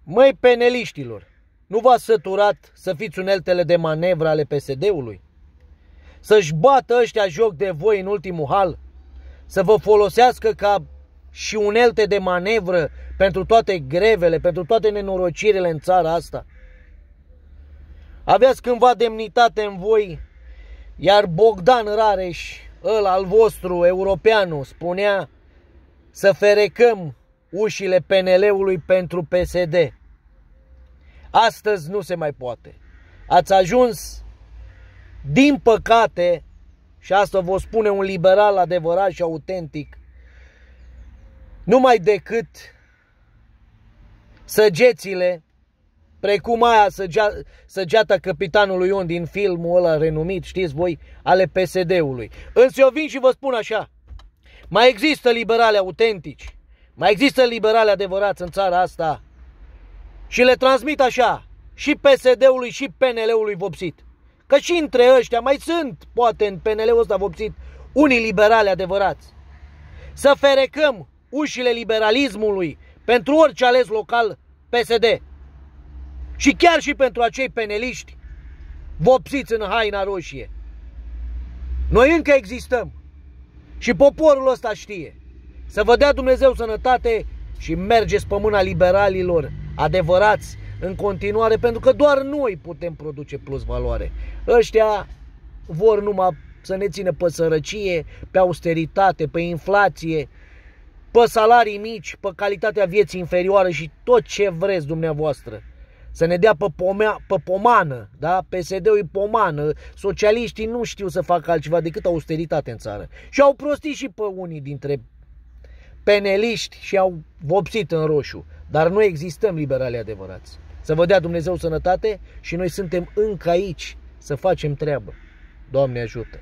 Măi, peneliștilor, nu v-ați săturat să fiți uneltele de manevră ale PSD-ului? Să-și bată ăștia joc de voi în ultimul hal? Să vă folosească ca și unelte de manevră pentru toate grevele, pentru toate nenorocirile în țara asta? Aveați cândva demnitate în voi, iar Bogdan Rareș, ăla al vostru, europeanul, spunea să ferecăm ușile PNL-ului pentru PSD. Astăzi nu se mai poate. Ați ajuns, din păcate, și asta vă spune un liberal adevărat și autentic, numai decât săgețile, precum aia săgeata Capitanului Ion din filmul ăla renumit, știți voi, ale PSD-ului. Însă eu vin și vă spun așa, mai există liberali autentici, mai există liberali adevărați în țara asta și le transmit așa, și PSD-ului și PNL-ului vopsit. Că și între ăștia mai sunt, poate în PNL-ul ăsta vopsit, unii liberali adevărați. Să ferecăm ușile liberalismului pentru orice ales local PSD. Și chiar și pentru acei peneliști vopsiți în haina roșie. Noi încă existăm. Și poporul ăsta știe. Să vă dea Dumnezeu sănătate și mergeți pe mâna liberalilor adevărați în continuare, pentru că doar noi putem produce plus valoare. Ăștia vor numai să ne țină pe sărăcie, pe austeritate, pe inflație, pe salarii mici, pe calitatea vieții inferioară și tot ce vreți dumneavoastră. Să ne dea pe pomană, da? PSD-ul e pomană, socialiștii nu știu să facă altceva decât austeritate în țară. Și au prostit și pe unii dintre peneliști și au vopsit în roșu. Dar noi existăm liberali adevărați. Să vă dea Dumnezeu sănătate și noi suntem încă aici să facem treabă. Doamne ajută!